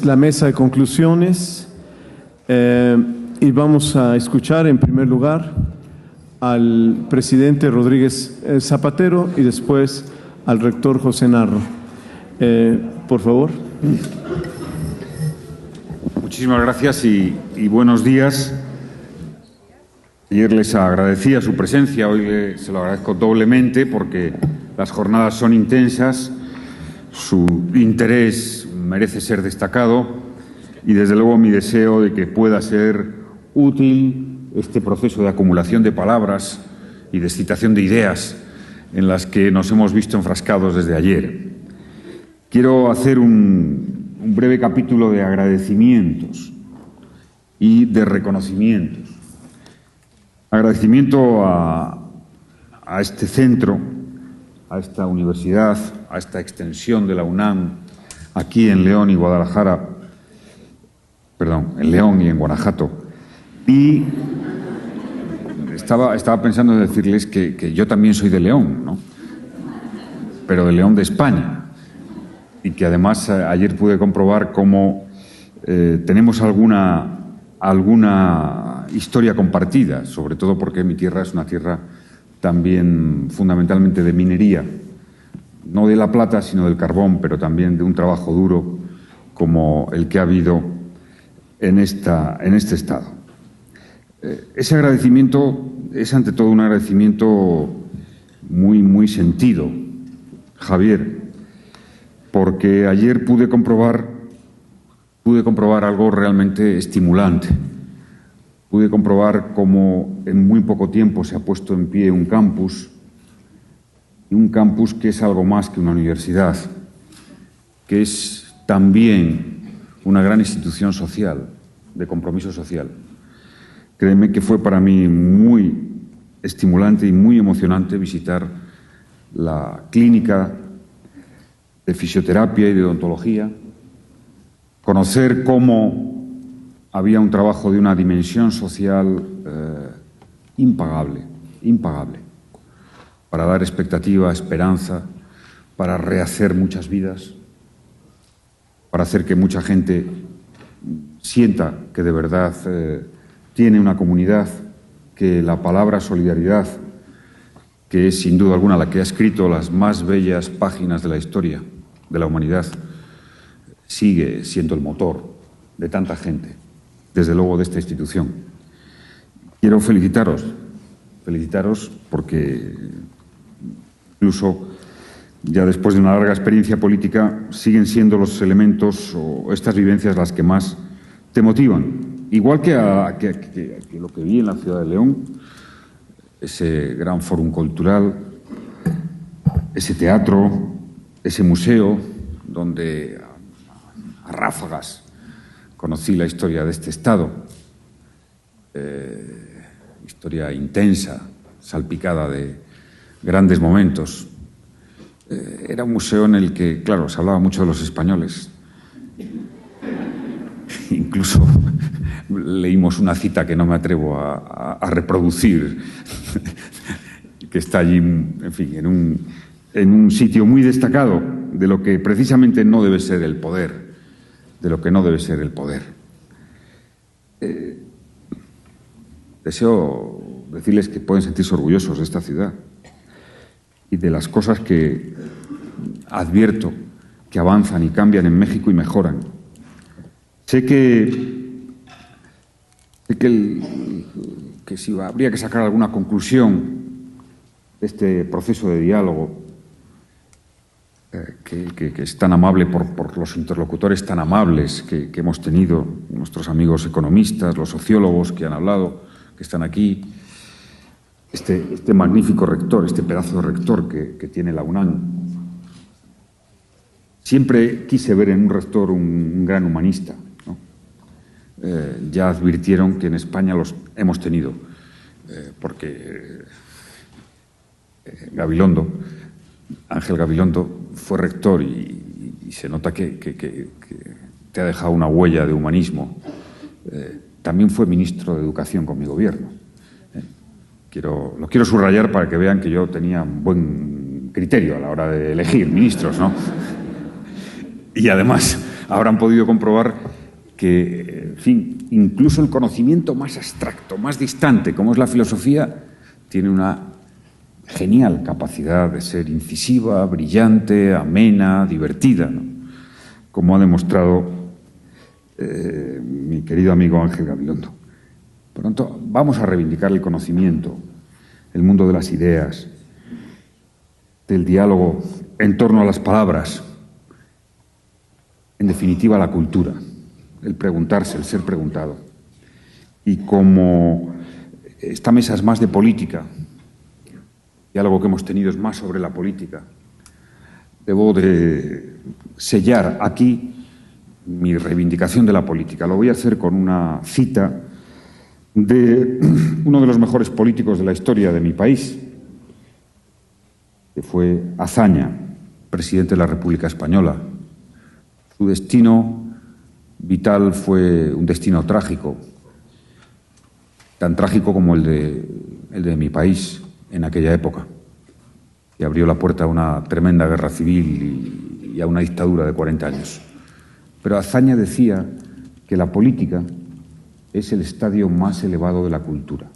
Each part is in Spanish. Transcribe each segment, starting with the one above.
es la mesa de conclusiones y vamos a escuchar en primer lugar al presidente Rodríguez Zapatero y después al rector José Narro. Por favor. Muchísimas gracias y buenos días. Ayer les agradecía su presencia, hoy se lo agradezco doblemente porque las jornadas son intensas, su interés merece ser destacado y desde luego mi deseo de que pueda ser útil este proceso de acumulación de palabras y de excitación de ideas en las que nos hemos visto enfrascados desde ayer. Quiero hacer un breve capítulo de agradecimientos y de reconocimientos. Agradecimiento a este centro, a esta universidad, a esta extensión de la UNAM, aquí en León y Guadalajara, perdón, en León y en Guanajuato. Y estaba pensando en decirles que yo también soy de León, ¿no? Pero de León de España. Y que además ayer pude comprobar cómo tenemos alguna historia compartida, sobre todo porque mi tierra es una tierra también fundamentalmente de minería, no de la plata, sino del carbón, pero también de un trabajo duro como el que ha habido en este estado. Ese agradecimiento es ante todo un agradecimiento muy sentido, Javier, porque ayer pude comprobar algo realmente estimulante. Pude comprobar cómo en muy poco tiempo se ha puesto en pie un campus que es algo más que una universidad, que es también una gran institución social, de compromiso social. Créeme que fue para mí muy estimulante y muy emocionante visitar la clínica de fisioterapia y de odontología, conocer cómo había un trabajo de una dimensión social impagable, para dar expectativa, esperanza, para rehacer muchas vidas, para hacer que mucha gente sienta que de verdad tiene una comunidad, que la palabra solidaridad, que es sin duda alguna la que ha escrito las más bellas páginas de la historia de la humanidad, sigue siendo el motor de tanta gente, desde luego de esta institución. Quiero felicitaros porque incluso ya después de una larga experiencia política siguen siendo los elementos o estas vivencias las que más te motivan. Igual que lo que vi en la ciudad de León, ese gran fórum cultural, ese teatro, ese museo, donde a ráfagas conocí la historia de este Estado, historia intensa, salpicada de grandes momentos. Era un museo en el que, claro, se hablaba mucho de los españoles. Incluso leímos una cita que no me atrevo a reproducir, que está allí, en fin, en un sitio muy destacado de lo que precisamente no debe ser el poder, Deseo decirles que pueden sentirse orgullosos de esta ciudad y de las cosas que advierto que avanzan y cambian en México y mejoran. Sé que si habría que sacar alguna conclusión de este proceso de diálogo, que es tan amable por los interlocutores tan amables que hemos tenido, nuestros amigos economistas, los sociólogos que han hablado, que están aquí, este magnífico rector, este pedazo de rector que tiene la UNAM. Siempre quise ver en un rector un gran humanista, ¿no? Ya advirtieron que en España los hemos tenido, porque Ángel Gabilondo, fue rector y se nota que te ha dejado una huella de humanismo. También fue ministro de Educación con mi gobierno. Lo quiero subrayar para que vean que yo tenía un buen criterio a la hora de elegir ministros, ¿no? Y además habrán podido comprobar que, en fin, incluso el conocimiento más abstracto, más distante, como es la filosofía, tiene una genial capacidad de ser incisiva, brillante, amena, divertida, ¿no? Como ha demostrado mi querido amigo Ángel Gabilondo. Por lo tanto, vamos a reivindicar el conocimiento, el mundo de las ideas, del diálogo en torno a las palabras, en definitiva la cultura, el preguntarse, el ser preguntado. Y como esta mesa es más de política, y algo que hemos tenido es más sobre la política, debo de sellar aquí mi reivindicación de la política. Lo voy a hacer con una cita de uno de los mejores políticos de la historia de mi país, que fue Azaña, presidente de la República Española. Su destino vital fue un destino trágico, tan trágico como el de mi país en aquella época, que abrió la puerta a una tremenda guerra civil y a una dictadura de 40 años. Pero Azaña decía que la política es el estadio más elevado de la cultura.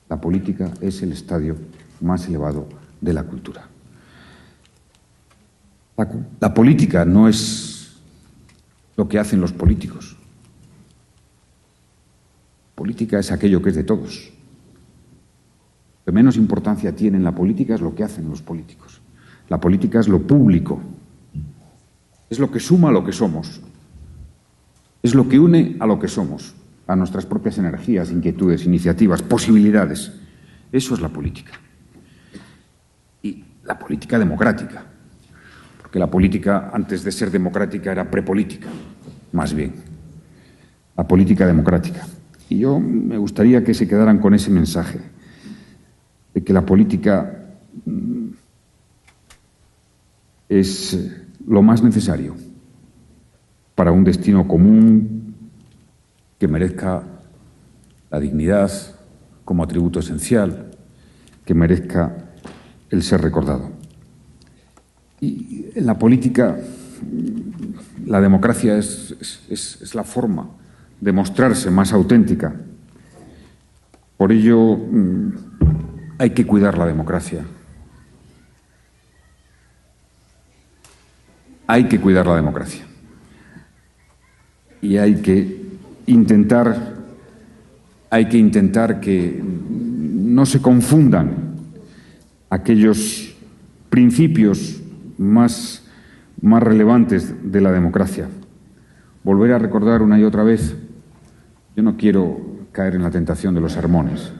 La política es el estadio más elevado de la cultura. La política no es lo que hacen los políticos. Política es aquello que es de todos. Lo que menos importancia tiene en la política es lo que hacen los políticos. La política es lo público. Es lo que suma a lo que somos. Es lo que une a lo que somos, a nuestras propias energías, inquietudes, iniciativas, posibilidades. Eso es la política. Y la política democrática. Porque la política, antes de ser democrática, era prepolítica, más bien. La política democrática. Y yo me gustaría que se quedaran con ese mensaje, de que la política es lo más necesario para un destino común que merezca la dignidad como atributo esencial, que merezca el ser recordado. Y en la política, la democracia es la forma de mostrarse más auténtica. Por ello, hay que cuidar la democracia. Hay que cuidar la democracia. Y hay que intentar que no se confundan aquellos principios más relevantes de la democracia. Volver a recordar una y otra vez, yo no quiero caer en la tentación de los sermones,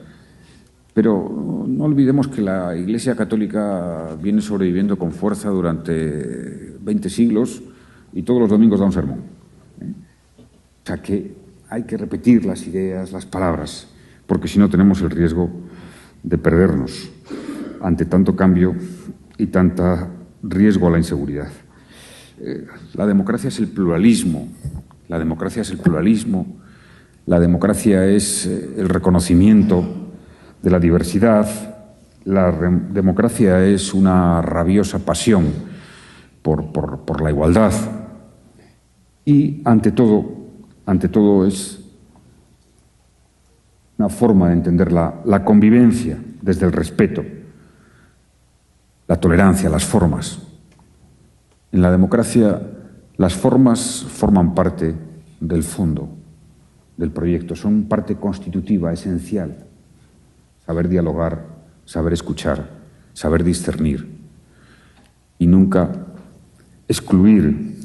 pero no olvidemos que la Iglesia Católica viene sobreviviendo con fuerza durante 20 siglos y todos los domingos da un sermón. O sea que hay que repetir las ideas, las palabras, porque si no tenemos el riesgo de perdernos ante tanto cambio y tanto riesgo a la inseguridad. La democracia es el pluralismo, la democracia es el pluralismo, la democracia es el reconocimiento de la diversidad, la democracia es una rabiosa pasión por la igualdad y ante todo es una forma de entender la convivencia desde el respeto, la tolerancia, las formas. En la democracia las formas forman parte del fondo del proyecto, son parte constitutiva, esencial. Saber dialogar, saber escuchar, saber discernir y nunca excluir,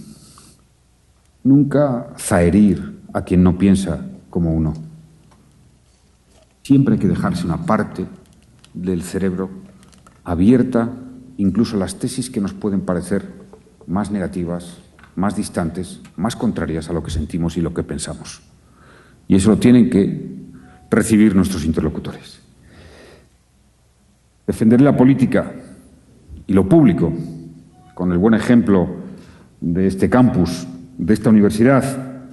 nunca zaherir a quien no piensa como uno. Siempre hay que dejarse una parte del cerebro abierta, incluso a las tesis que nos pueden parecer más negativas, más distantes, más contrarias a lo que sentimos y lo que pensamos. Y eso lo tienen que recibir nuestros interlocutores. Defender la política y lo público, con el buen ejemplo de este campus, de esta universidad,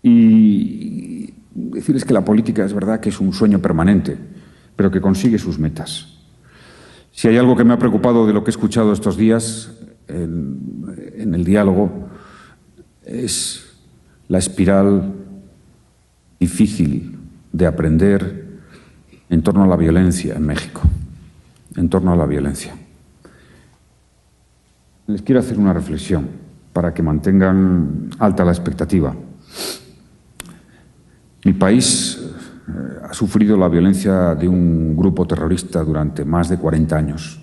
y decirles que la política es verdad que es un sueño permanente, pero que consigue sus metas. Si hay algo que me ha preocupado de lo que he escuchado estos días en el diálogo, es la espiral difícil de aprender en torno a la violencia en México, en torno a la violencia. Les quiero hacer una reflexión para que mantengan alta la expectativa. Mi país ha sufrido la violencia de un grupo terrorista durante más de 40 años,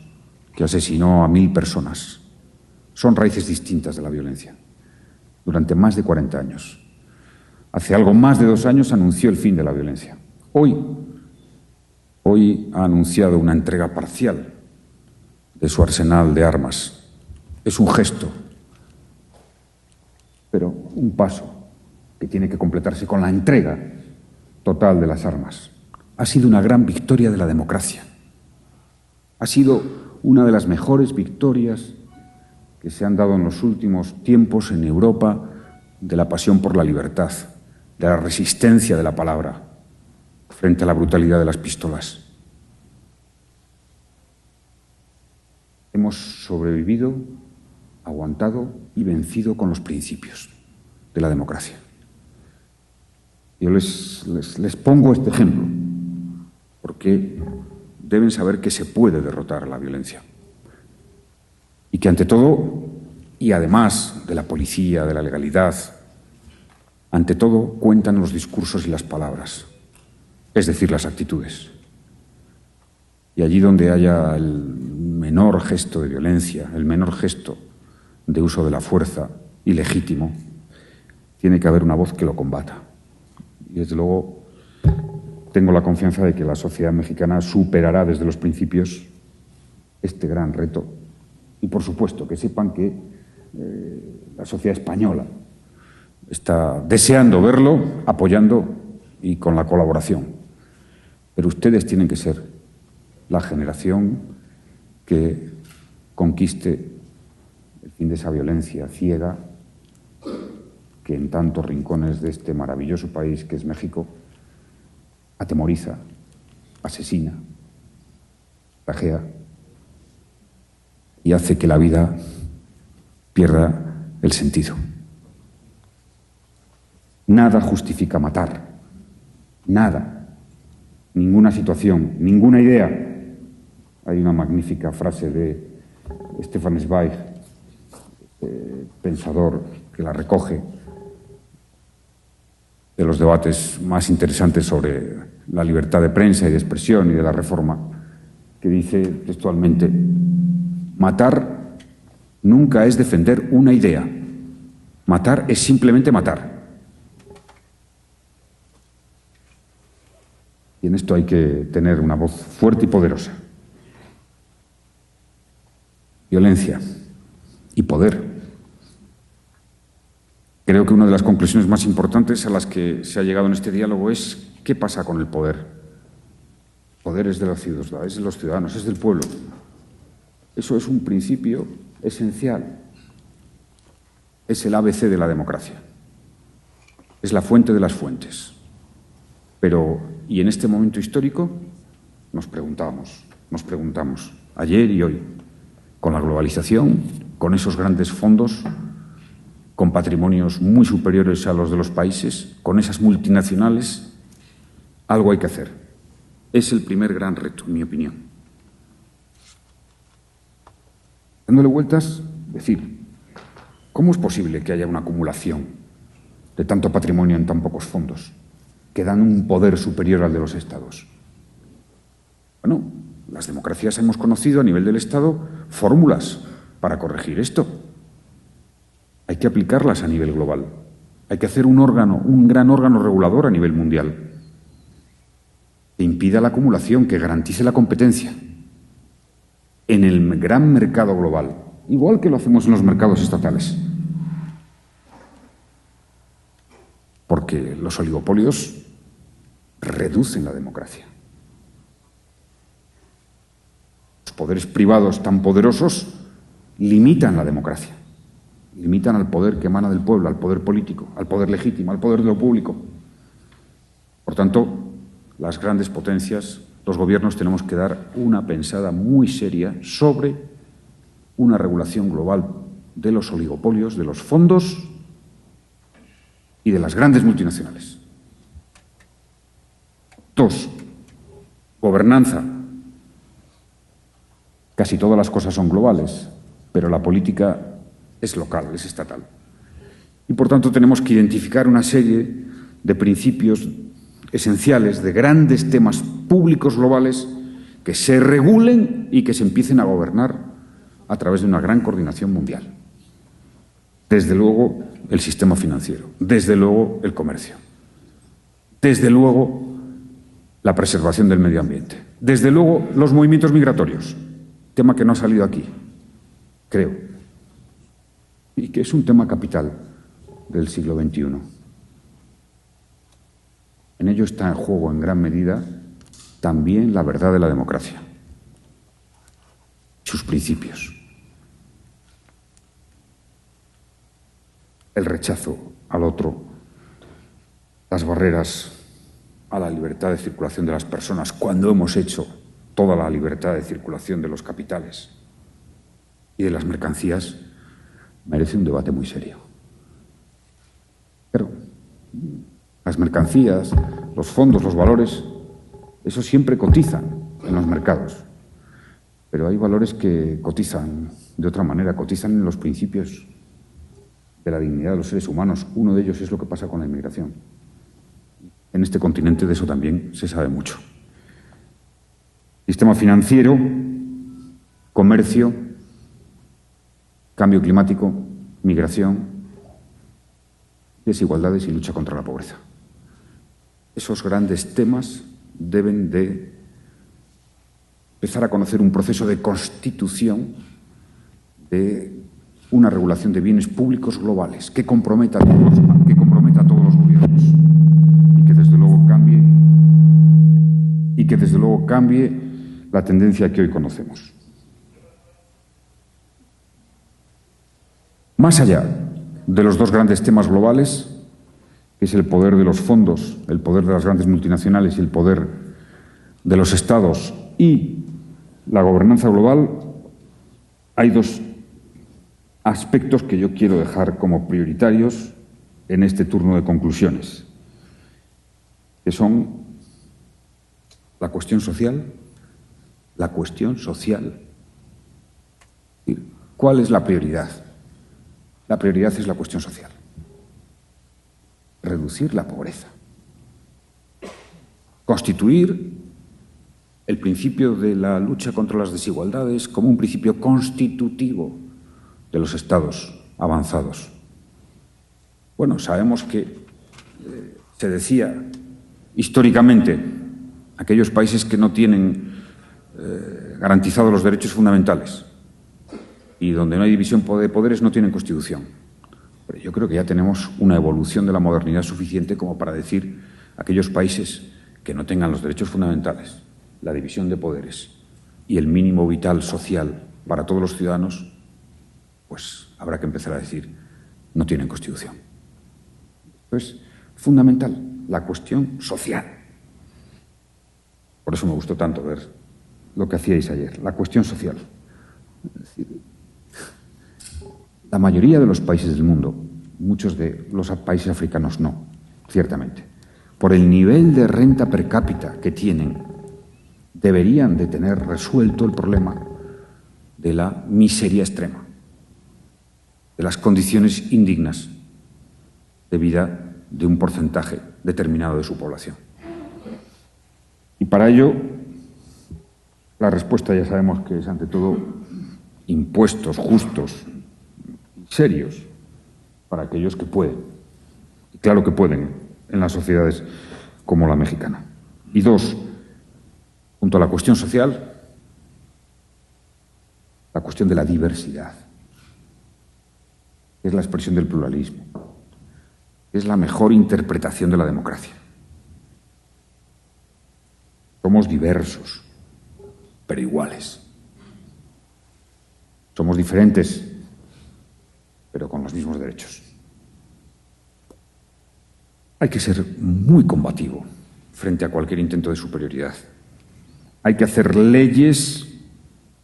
que asesinó a 1000 personas. Son raíces distintas de la violencia. Durante más de 40 años. Hace algo más de 2 años anunció el fin de la violencia. Hoy ha anunciado una entrega parcial de su arsenal de armas. Es un gesto, pero un paso que tiene que completarse con la entrega total de las armas. Ha sido una gran victoria de la democracia. Ha sido una de las mejores victorias que se han dado en los últimos tiempos en Europa de la pasión por la libertad, de la resistencia de la palabra frente a la brutalidad de las pistolas. Hemos sobrevivido, aguantado y vencido con los principios de la democracia. Yo les pongo este ejemplo, porque deben saber que se puede derrotar la violencia. Y que ante todo, y además de la policía, de la legalidad, ante todo cuentan los discursos y las palabras, es decir, las actitudes. Y allí donde haya el menor gesto de violencia, el menor gesto de uso de la fuerza ilegítimo, tiene que haber una voz que lo combata. Y desde luego tengo la confianza de que la sociedad mexicana superará desde los principios este gran reto. Y por supuesto que sepan que la sociedad española está deseando verlo, apoyando y con la colaboración. Pero ustedes tienen que ser la generación que conquiste el fin de esa violencia ciega que en tantos rincones de este maravilloso país que es México atemoriza, asesina, trajea y hace que la vida pierda el sentido. Nada justifica matar, nada, ninguna situación, ninguna idea. Hay una magnífica frase de Stefan Zweig, pensador, que la recoge de los debates más interesantes sobre la libertad de prensa y de expresión y de la reforma, que dice textualmente: matar nunca es defender una idea, matar es simplemente matar. Y en esto hay que tener una voz fuerte y poderosa. Violencia y poder. Creo que una de las conclusiones más importantes a las que se ha llegado en este diálogo es ¿qué pasa con el poder? El poder es de los ciudadanos, es del pueblo. Eso es un principio esencial. Es el ABC de la democracia. Es la fuente de las fuentes. Pero, y en este momento histórico, nos preguntamos, ayer y hoy, con la globalización, con esos grandes fondos, con patrimonios muy superiores a los de los países, con esas multinacionales, algo hay que hacer. Es el primer gran reto, en mi opinión. Dándole vueltas, decir, ¿cómo es posible que haya una acumulación de tanto patrimonio en tan pocos fondos, que dan un poder superior al de los Estados? Bueno, las democracias hemos conocido a nivel del Estado fórmulas para corregir esto. Hay que aplicarlas a nivel global. Hay que hacer un gran órgano regulador a nivel mundial que impida la acumulación, que garantice la competencia en el gran mercado global, igual que lo hacemos en los mercados estatales. Porque los oligopolios reducen la democracia. Los poderes privados tan poderosos limitan la democracia. Limitan al poder que emana del pueblo, al poder político, al poder legítimo, al poder de lo público. Por tanto, las grandes potencias, los gobiernos, tenemos que dar una pensada muy seria sobre una regulación global de los oligopolios, de los fondos y de las grandes multinacionales. 2, gobernanza. Casi todas las cosas son globales, pero la política es local, es estatal. Y, por tanto, tenemos que identificar una serie de principios esenciales, de grandes temas públicos globales que se regulen y que se empiecen a gobernar a través de una gran coordinación mundial. Desde luego, el sistema financiero, desde luego, el comercio, desde luego, la preservación del medio ambiente, desde luego, los movimientos migratorios, tema que no ha salido aquí, creo, y que es un tema capital del siglo XXI. En ello está en juego, en gran medida, también la verdad de la democracia, sus principios. El rechazo al otro, las barreras a la libertad de circulación de las personas, cuando hemos hecho toda la libertad de circulación de los capitales y de las mercancías, merece un debate muy serio. Pero las mercancías, los fondos, los valores, eso siempre cotizan en los mercados. Pero hay valores que cotizan de otra manera, cotizan en los principios de la dignidad de los seres humanos. Uno de ellos es lo que pasa con la inmigración. En este continente de eso también se sabe mucho. Sistema financiero, comercio, cambio climático, migración, desigualdades y lucha contra la pobreza. Esos grandes temas deben de empezar a conocer un proceso de constitución de una regulación de bienes públicos globales que comprometa a todos los gobiernos y que desde luego cambie la tendencia que hoy conocemos. Más allá de los dos grandes temas globales, que es el poder de los fondos, el poder de las grandes multinacionales y el poder de los estados y la gobernanza global, hay dos aspectos que yo quiero dejar como prioritarios en este turno de conclusiones, que son la cuestión social. ¿Cuál es la prioridad? La prioridad es la cuestión social. Reducir la pobreza. Constituir el principio de la lucha contra las desigualdades como un principio constitutivo de los estados avanzados. Bueno, sabemos que se decía históricamente aquellos países que no tienen garantizados los derechos fundamentales y donde no hay división de poderes no tienen constitución. Pero yo creo que ya tenemos una evolución de la modernidad suficiente como para decir aquellos países que no tengan los derechos fundamentales, la división de poderes y el mínimo vital social para todos los ciudadanos, pues habrá que empezar a decir, no tienen constitución. Esto es fundamental, la cuestión social. Por eso me gustó tanto ver lo que hacíais ayer, la cuestión social. Es decir, la mayoría de los países del mundo, muchos de los países africanos no, ciertamente, por el nivel de renta per cápita que tienen, deberían de tener resuelto el problema de la miseria extrema, de las condiciones indignas de vida de un porcentaje determinado de su población. Y para ello, la respuesta ya sabemos que es, ante todo, impuestos justos, serios, para aquellos que pueden. Y claro que pueden en las sociedades como la mexicana. Y dos, junto a la cuestión social, la cuestión de la diversidad, que es la expresión del pluralismo, es la mejor interpretación de la democracia. Somos diversos, pero iguales. Somos diferentes, pero con los mismos derechos. Hay que ser muy combativo frente a cualquier intento de superioridad. Hay que hacer leyes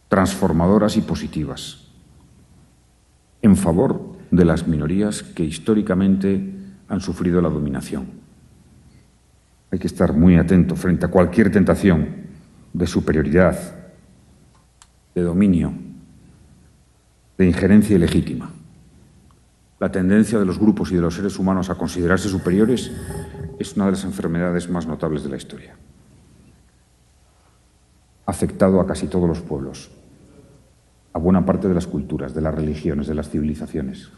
transformadoras y positivas en favor de las minorías que históricamente han sufrido la dominación. Hay que estar muy atento frente a cualquier tentación de superioridad, de dominio, de injerencia ilegítima. La tendencia de los grupos y de los seres humanos a considerarse superiores es una de las enfermedades más notables de la historia. Ha afectado a casi todos los pueblos, a buena parte de las culturas, de las religiones, de las civilizaciones.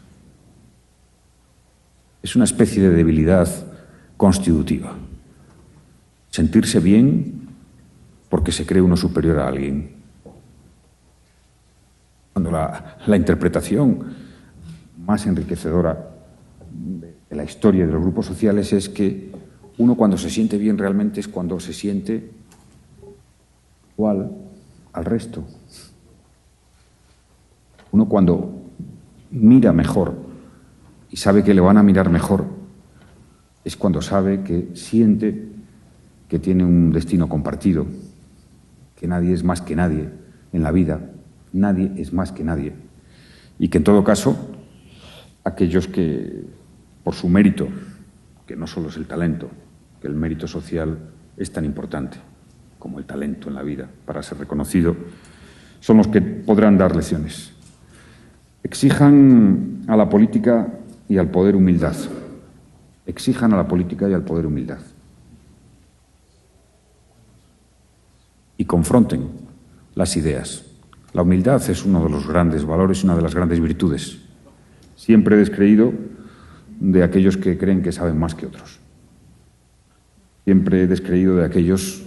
Es una especie de debilidad constitutiva. Sentirse bien porque se cree uno superior a alguien. Cuando la interpretación más enriquecedora de la historia de los grupos sociales es que uno cuando se siente bien realmente es cuando se siente igual al resto. Uno cuando mira mejor y sabe que le van a mirar mejor es cuando sabe que siente que tiene un destino compartido, que nadie es más que nadie en la vida, nadie es más que nadie, y que en todo caso aquellos que por su mérito, que no solo es el talento, que el mérito social es tan importante como el talento en la vida para ser reconocido, son los que podrán dar lecciones. Exijan a la política y al poder humildad. Exijan a la política y al poder humildad. Y confronten las ideas. La humildad es uno de los grandes valores, una de las grandes virtudes. Siempre he descreído de aquellos que creen que saben más que otros. Siempre he descreído de aquellos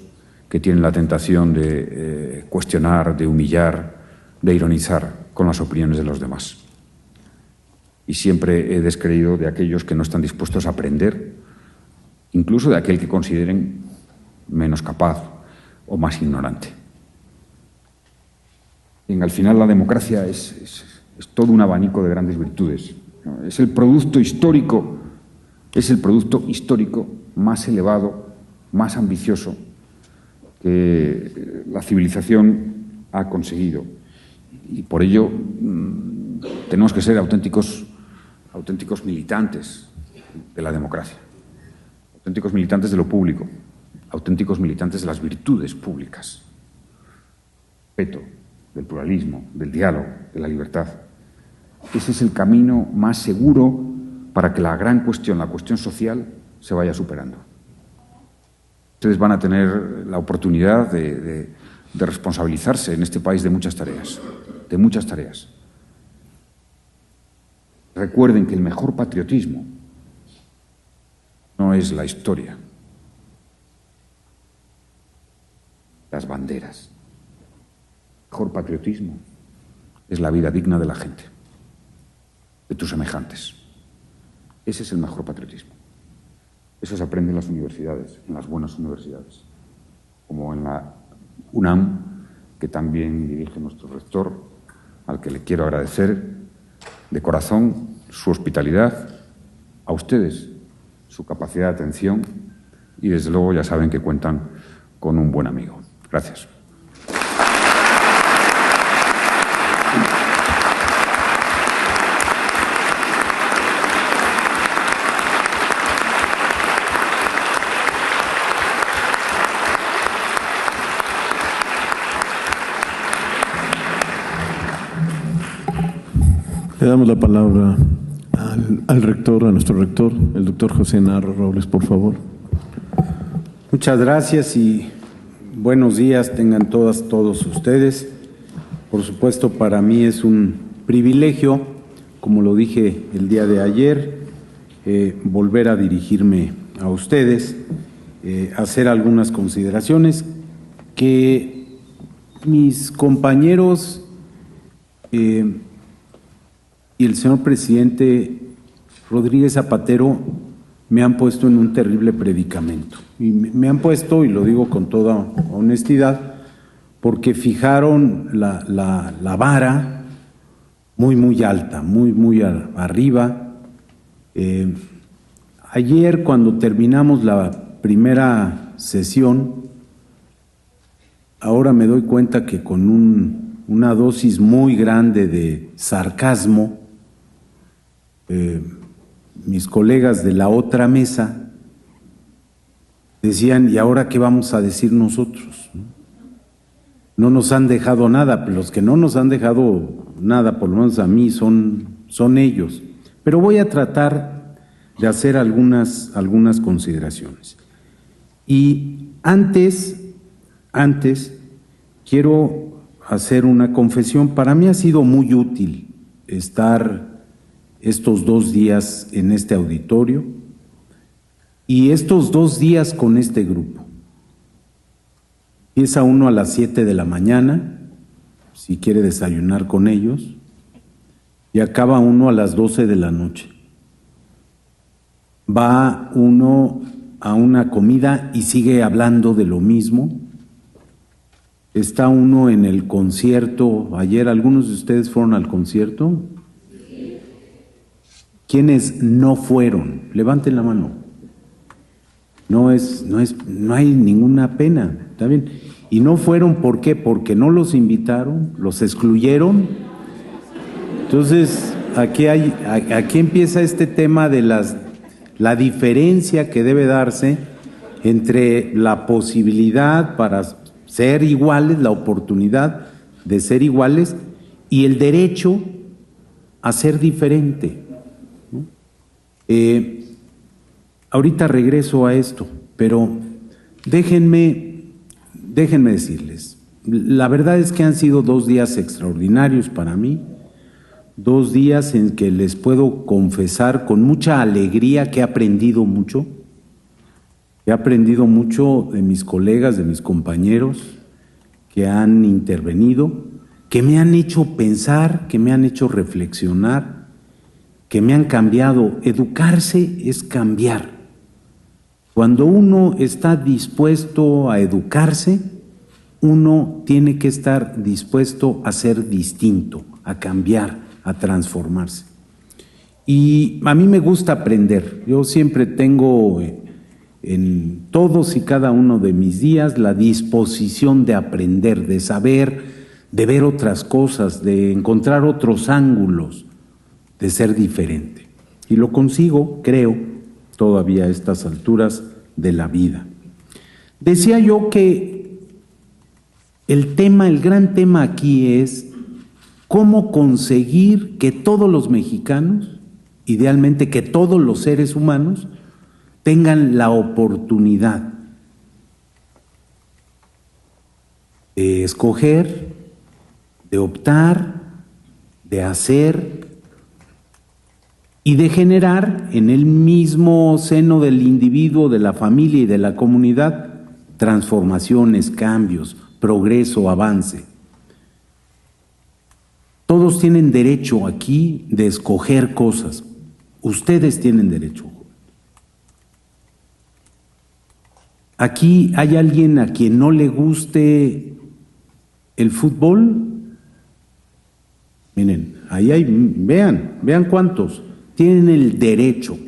que tienen la tentación de cuestionar, de humillar, de ironizar con las opiniones de los demás. Y siempre he descreído de aquellos que no están dispuestos a aprender, incluso de aquel que consideren menos capaz o más ignorante. Y al final la democracia es todo un abanico de grandes virtudes. Es el producto histórico más elevado, más ambicioso que la civilización ha conseguido. Y por ello tenemos que ser auténticos militantes de la democracia, auténticos militantes de lo público, auténticos militantes de las virtudes públicas, respeto, del pluralismo, del diálogo, de la libertad. Ese es el camino más seguro para que la gran cuestión, la cuestión social, se vaya superando. Ustedes van a tener la oportunidad de responsabilizarse en este país de muchas tareas, de muchas tareas. Recuerden que el mejor patriotismo no es la historia, las banderas. El mejor patriotismo es la vida digna de la gente, de tus semejantes. Ese es el mejor patriotismo. Eso se aprende en las universidades, en las buenas universidades, como en la UNAM, que también dirige nuestro rector, al que le quiero agradecer de corazón su hospitalidad, a ustedes su capacidad de atención y, desde luego, ya saben que cuentan con un buen amigo. Gracias. Le damos la palabra al rector, a nuestro rector, el doctor José Narro Robles, por favor. Muchas gracias y buenos días tengan todos ustedes. Por supuesto, para mí es un privilegio, como lo dije el día de ayer, volver a dirigirme a ustedes, hacer algunas consideraciones que mis compañeros y el señor presidente Rodríguez Zapatero me han puesto en un terrible predicamento. Y me han puesto, y lo digo con toda honestidad, porque fijaron la vara muy alta, muy arriba. Ayer, cuando terminamos la primera sesión, ahora me doy cuenta que con una dosis muy grande de sarcasmo, mis colegas de la otra mesa decían, ¿y ahora qué vamos a decir nosotros? No nos han dejado nada, los que no nos han dejado nada, por lo menos a mí, son ellos. Pero voy a tratar de hacer algunas consideraciones. Y antes quiero hacer una confesión. Para mí ha sido muy útil estar estos 2 días en este auditorio y estos 2 días con este grupo. Empieza uno a las 7 de la mañana, si quiere desayunar con ellos, y acaba uno a las 12 de la noche. Va uno a una comida y sigue hablando de lo mismo. Está uno en el concierto. Ayer, ¿algunos de ustedes fueron al concierto? ¿Quiénes no fueron? Levanten la mano. No hay ninguna pena, ¿está bien? Y no fueron, ¿por qué? Porque no los invitaron, los excluyeron. Entonces, aquí empieza este tema de la diferencia que debe darse entre la posibilidad para ser iguales, la oportunidad de ser iguales y el derecho a ser diferente, ¿no? Ahorita regreso a esto, pero déjenme decirles, la verdad es que han sido 2 días extraordinarios para mí, 2 días en que les puedo confesar con mucha alegría que he aprendido mucho. He aprendido mucho de mis colegas, de mis compañeros que han intervenido, que me han hecho pensar, que me han hecho reflexionar, que me han cambiado. Educarse es cambiar. Cuando uno está dispuesto a educarse, uno tiene que estar dispuesto a ser distinto, a cambiar, a transformarse. Y a mí me gusta aprender. Yo siempre tengo en todos y cada uno de mis días la disposición de aprender, de saber, de ver otras cosas, de encontrar otros ángulos, de ser diferente. Y lo consigo, creo, todavía a estas alturas de la vida. Decía yo que el gran tema aquí es cómo conseguir que todos los mexicanos, idealmente que todos los seres humanos, tengan la oportunidad de escoger, de optar, de hacer y de generar en el mismo seno del individuo, de la familia y de la comunidad transformaciones, cambios, progreso, avance. Todos tienen derecho aquí de escoger cosas. Ustedes tienen derecho. ¿Aquí hay alguien a quien no le guste el fútbol? Miren, ahí hay, vean cuántos tienen el derecho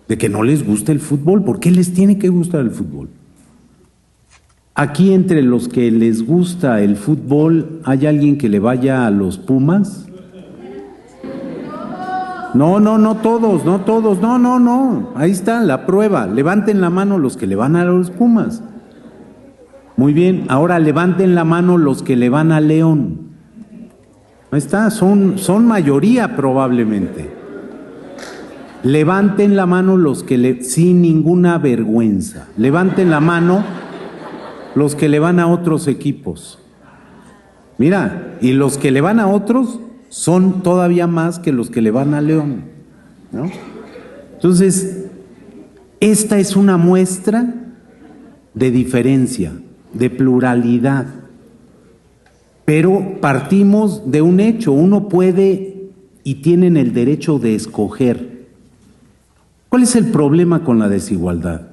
de que no les guste el fútbol. ¿Por qué les tiene que gustar el fútbol? Aquí entre los que les gusta el fútbol, ¿hay alguien que le vaya a los Pumas? No todos, no. Ahí está la prueba. Levanten la mano los que le van a los Pumas. Muy bien, ahora levanten la mano los que le van a León. Ahí está, son mayoría probablemente. Levanten la mano los que sin ninguna vergüenza. Levanten la mano los que le van a otros equipos. Mira, y los que le van a otros son todavía más que los que le van a León, ¿no? Entonces, esta es una muestra de diferencia, de pluralidad. Pero partimos de un hecho, uno puede y tienen el derecho de escoger. ¿Cuál es el problema con la desigualdad?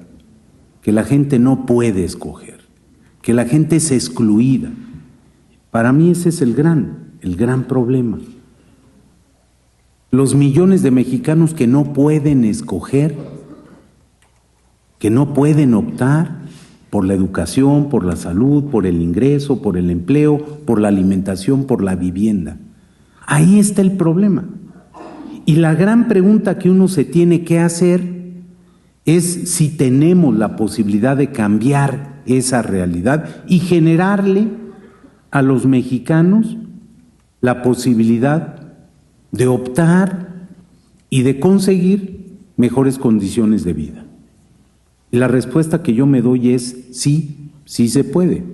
Que la gente no puede escoger, que la gente es excluida. Para mí ese es el gran problema. Los millones de mexicanos que no pueden escoger, que no pueden optar por la educación, por la salud, por el ingreso, por el empleo, por la alimentación, por la vivienda. Ahí está el problema. Y la gran pregunta que uno se tiene que hacer es si tenemos la posibilidad de cambiar esa realidad y generarle a los mexicanos la posibilidad de optar y de conseguir mejores condiciones de vida. Y la respuesta que yo me doy es sí, sí se puede.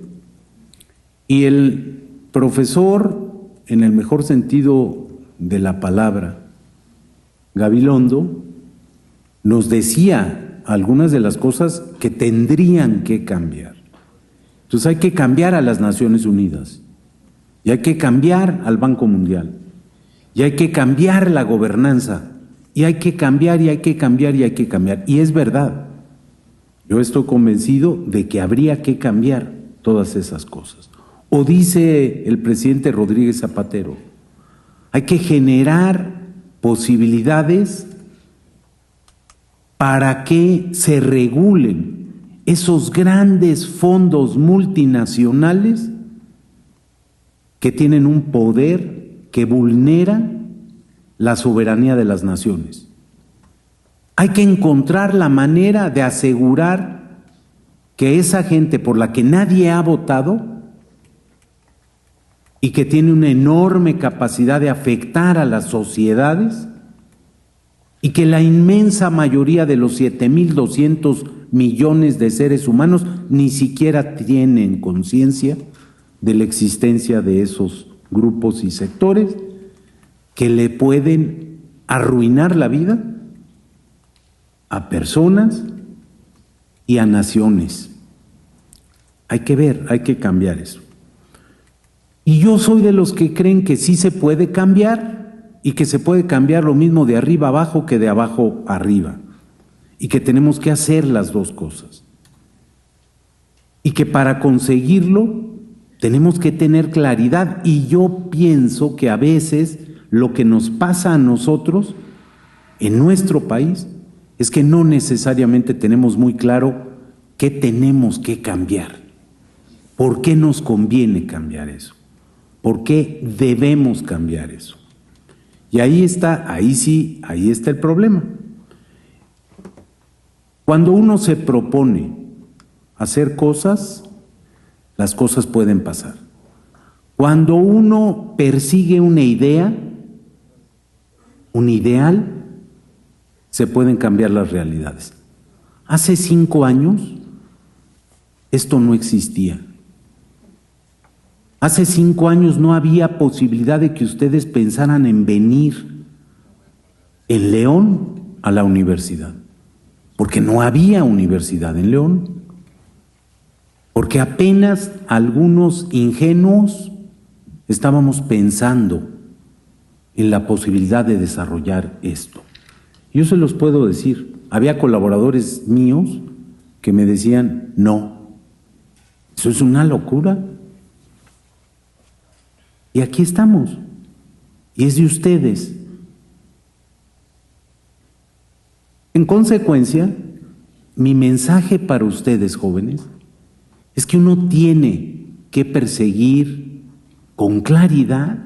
Y el profesor, en el mejor sentido de la palabra, Gabilondo, nos decía algunas de las cosas que tendrían que cambiar. Entonces hay que cambiar a las Naciones Unidas, y hay que cambiar al Banco Mundial, y hay que cambiar la gobernanza, y hay que cambiar, y hay que cambiar, y hay que cambiar. Y es verdad, yo estoy convencido de que habría que cambiar todas esas cosas. O dice el presidente Rodríguez Zapatero, hay que generar posibilidades para que se regulen esos grandes fondos multinacionales que tienen un poder que vulnera la soberanía de las naciones. Hay que encontrar la manera de asegurar que esa gente por la que nadie ha votado y que tiene una enorme capacidad de afectar a las sociedades, y que la inmensa mayoría de los 7.200 millones de seres humanos ni siquiera tienen conciencia de la existencia de esos grupos y sectores que le pueden arruinar la vida a personas y a naciones. Hay que ver, hay que cambiar eso. Y yo soy de los que creen que sí se puede cambiar, y que se puede cambiar lo mismo de arriba abajo que de abajo arriba, y que tenemos que hacer las dos cosas, y que para conseguirlo tenemos que tener claridad. Y yo pienso que a veces lo que nos pasa a nosotros en nuestro país es que no necesariamente tenemos muy claro qué tenemos que cambiar, por qué nos conviene cambiar eso, por qué debemos cambiar eso. Y ahí está el problema. Cuando uno se propone hacer cosas, las cosas pueden pasar. Cuando uno persigue una idea, un ideal, se pueden cambiar las realidades. Hace 5 años, esto no existía. Hace 5 años no había posibilidad de que ustedes pensaran en venir en León a la universidad, porque no había universidad en León, porque apenas algunos ingenuos estábamos pensando en la posibilidad de desarrollar esto. Yo se los puedo decir, había colaboradores míos que me decían, no, eso es una locura. Y aquí estamos, y es de ustedes. En consecuencia, mi mensaje para ustedes, jóvenes, es que uno tiene que perseguir con claridad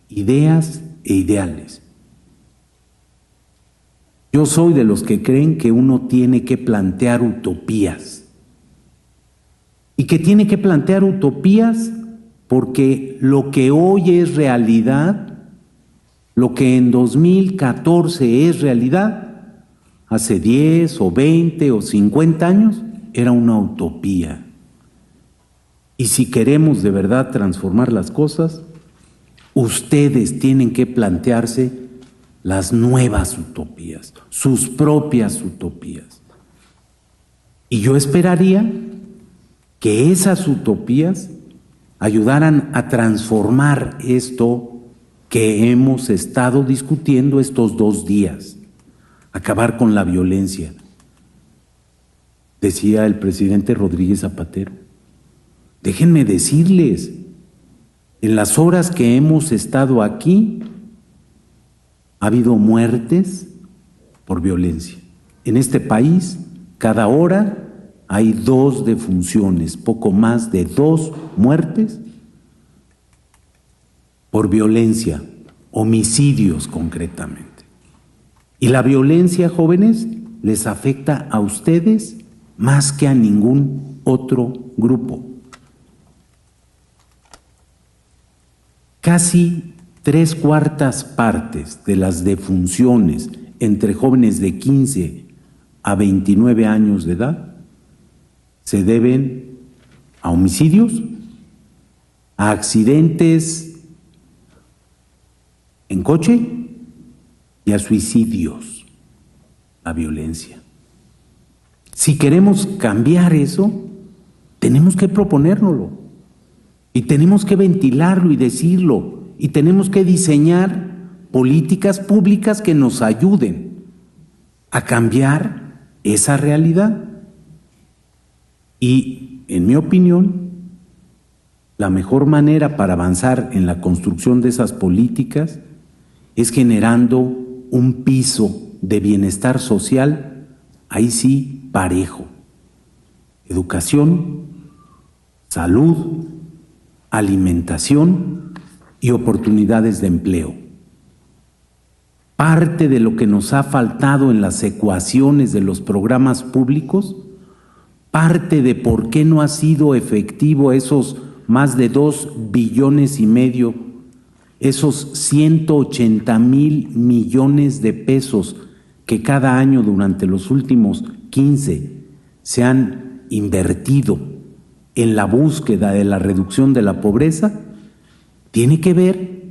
ideas e ideales. Yo soy de los que creen que uno tiene que plantear utopías, y que tiene que plantear utopías porque lo que hoy es realidad, lo que en 2014 es realidad, hace 10 o 20 o 50 años era una utopía. Y si queremos de verdad transformar las cosas, ustedes tienen que plantearse las nuevas utopías, sus propias utopías. Y yo esperaría que esas utopías ayudaran a transformar esto que hemos estado discutiendo estos 2 días, acabar con la violencia. Decía el presidente Rodríguez Zapatero, déjenme decirles, en las horas que hemos estado aquí, ha habido muertes por violencia. En este país, cada hora hay 2 defunciones, poco más de 2 muertes por violencia, homicidios concretamente. Y la violencia, jóvenes, les afecta a ustedes más que a ningún otro grupo. Casi 3/4 partes de las defunciones entre jóvenes de 15 a 29 años de edad se deben a homicidios, a accidentes en coche y a suicidios, la violencia. Si queremos cambiar eso, tenemos que proponérnoslo y tenemos que ventilarlo y decirlo y tenemos que diseñar políticas públicas que nos ayuden a cambiar esa realidad. Y, en mi opinión, la mejor manera para avanzar en la construcción de esas políticas es generando un piso de bienestar social, ahí sí, parejo. Educación, salud, alimentación y oportunidades de empleo. Parte de lo que nos ha faltado en las ecuaciones de los programas públicos, parte de por qué no ha sido efectivo esos más de 2,5 billones, esos 180,000 millones de pesos que cada año durante los últimos 15 se han invertido en la búsqueda de la reducción de la pobreza, tiene que ver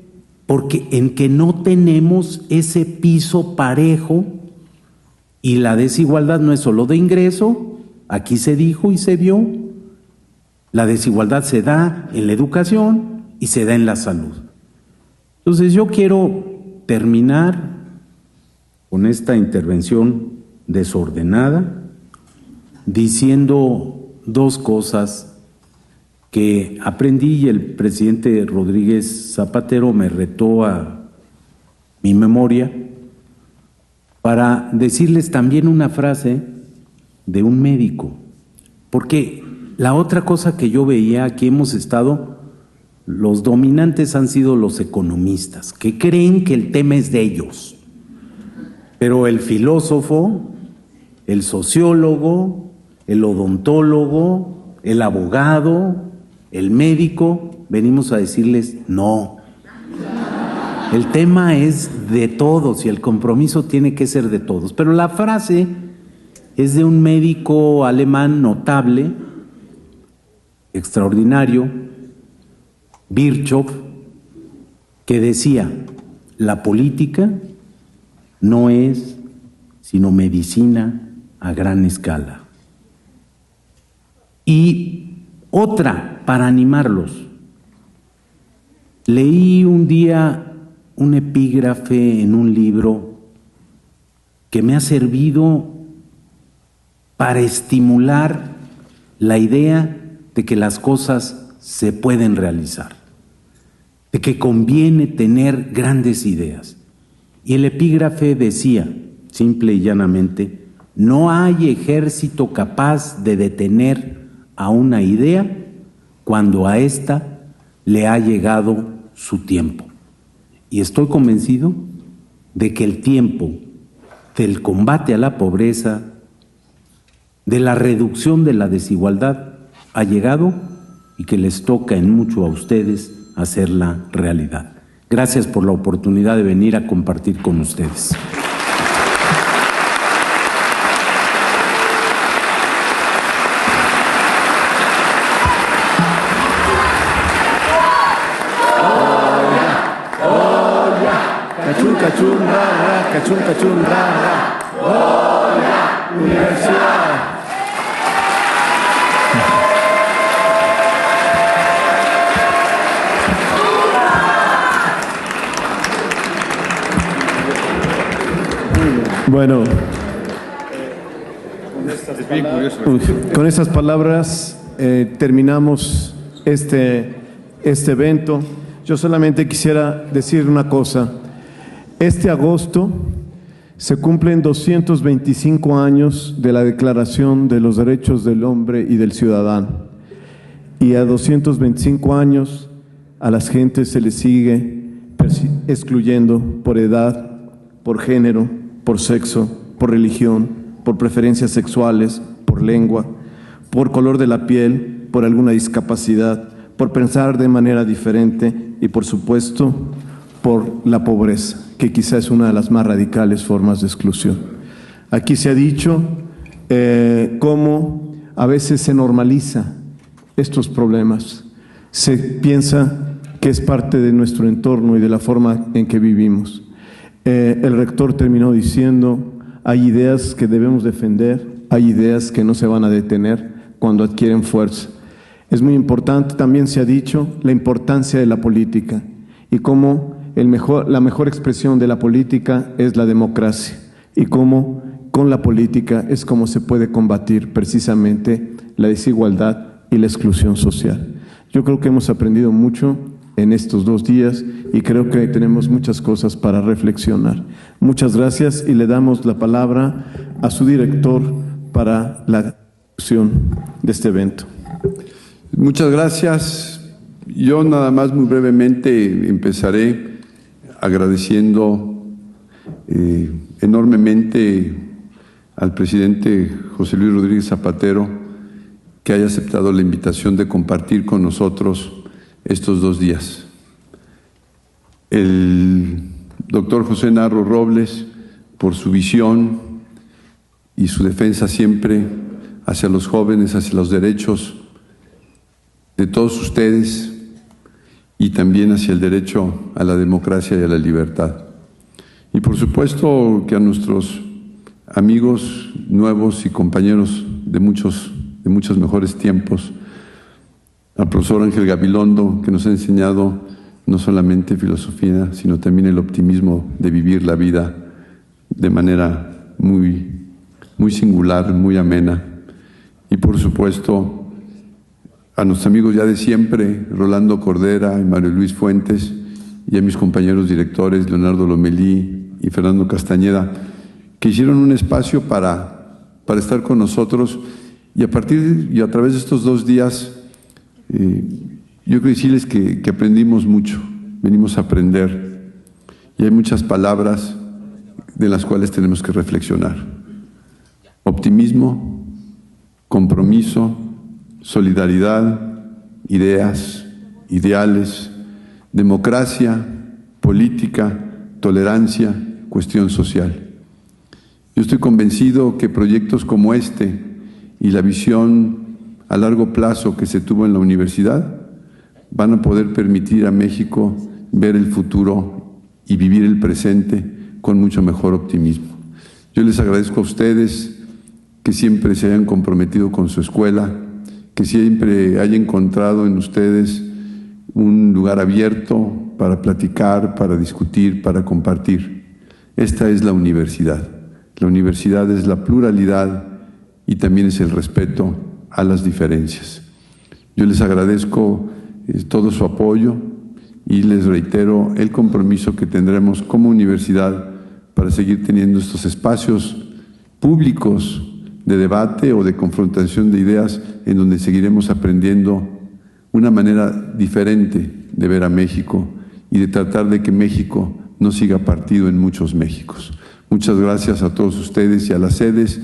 porque en que no tenemos ese piso parejo y la desigualdad no es solo de ingreso, aquí se dijo y se vio, la desigualdad se da en la educación y se da en la salud. Entonces yo quiero terminar con esta intervención desordenada diciendo 2 cosas que aprendí y el presidente Rodríguez Zapatero me retó a mi memoria para decirles también una frase de un médico, porque la otra cosa que yo veía, aquí hemos estado, los dominantes han sido los economistas, que creen que el tema es de ellos, pero el filósofo, el sociólogo, el odontólogo, el abogado, el médico, venimos a decirles no. El tema es de todos y el compromiso tiene que ser de todos. Pero la frase es de un médico alemán notable, extraordinario, Virchow, que decía: la política no es sino medicina a gran escala. Y otra, para animarlos, leí un día un epígrafe en un libro que me ha servido para estimular la idea de que las cosas se pueden realizar, de que conviene tener grandes ideas. Y el epígrafe decía, simple y llanamente: no hay ejército capaz de detener a una idea cuando a ésta le ha llegado su tiempo. Y estoy convencido de que el tiempo del combate a la pobreza, de la reducción de la desigualdad, ha llegado y que les toca en mucho a ustedes hacerla realidad. Gracias por la oportunidad de venir a compartir con ustedes. Cachún, cachún, ra, ra, cachún, cachún, ra, ra. ¡Hola, universidad! Bueno, con estas palabras terminamos este evento. Yo solamente quisiera decir una cosa. Este agosto se cumplen 225 años de la Declaración de los Derechos del Hombre y del Ciudadano. Y a 225 años a las gentes se les sigue excluyendo por edad, por género, por sexo, por religión, por preferencias sexuales, por lengua, por color de la piel, por alguna discapacidad, por pensar de manera diferente y, por supuesto, por la pobreza, que quizá es una de las más radicales formas de exclusión. Aquí se ha dicho cómo a veces se normaliza estos problemas. Se piensa que es parte de nuestro entorno y de la forma en que vivimos. El rector terminó diciendo, hay ideas que debemos defender, hay ideas que no se van a detener cuando adquieren fuerza. Es muy importante, también se ha dicho, la importancia de la política y cómo la mejor expresión de la política es la democracia y cómo con la política es como se puede combatir precisamente la desigualdad y la exclusión social. Yo creo que hemos aprendido mucho en estos 2 días y creo que tenemos muchas cosas para reflexionar. Muchas gracias y le damos la palabra a su director para la conducción de este evento. Muchas gracias. Yo nada más muy brevemente empezaré agradeciendo enormemente al presidente José Luis Rodríguez Zapatero que haya aceptado la invitación de compartir con nosotros estos 2 días. El doctor José Narro Robles, por su visión y su defensa siempre hacia los jóvenes, hacia los derechos de todos ustedes y también hacia el derecho a la democracia y a la libertad. Y por supuesto que a nuestros amigos nuevos y compañeros de muchos mejores tiempos, al profesor Ángel Gabilondo, que nos ha enseñado no solamente filosofía, sino también el optimismo de vivir la vida de manera muy singular, muy amena. Y por supuesto, a nuestros amigos ya de siempre, Rolando Cordera y Mario Luis Fuentes, y a mis compañeros directores, Leonardo Lomelí y Fernando Castañeda, que hicieron un espacio para estar con nosotros y a través de estos 2 días, yo quiero decirles que aprendimos mucho, venimos a aprender y hay muchas palabras de las cuales tenemos que reflexionar. Optimismo, compromiso, solidaridad, ideas, ideales, democracia, política, tolerancia, cuestión social. Yo estoy convencido que proyectos como este y la visión a largo plazo que se tuvo en la universidad van a poder permitir a México ver el futuro y vivir el presente con mucho mejor optimismo. Yo les agradezco a ustedes que siempre se hayan comprometido con su escuela, que siempre haya encontrado en ustedes un lugar abierto para platicar, para discutir, para compartir. Esta es la universidad. La universidad es la pluralidad y también es el respeto a las diferencias. Yo les agradezco todo su apoyo y les reitero el compromiso que tendremos como universidad para seguir teniendo estos espacios públicos de debate o de confrontación de ideas en donde seguiremos aprendiendo una manera diferente de ver a México y de tratar de que México no siga partido en muchos Méxicos. Muchas gracias a todos ustedes y a las sedes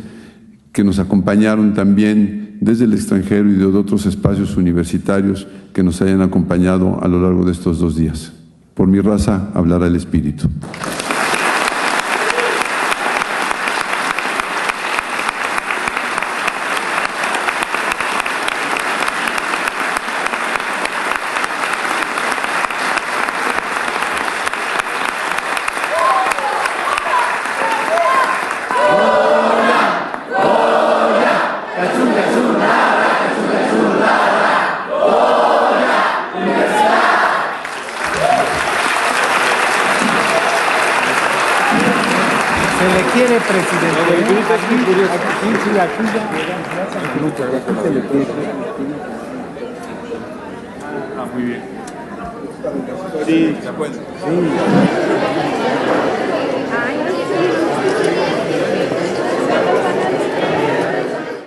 que nos acompañaron también desde el extranjero y de otros espacios universitarios que nos hayan acompañado a lo largo de estos 2 días. Por mi raza hablará el Espíritu. Muy bien. Sí,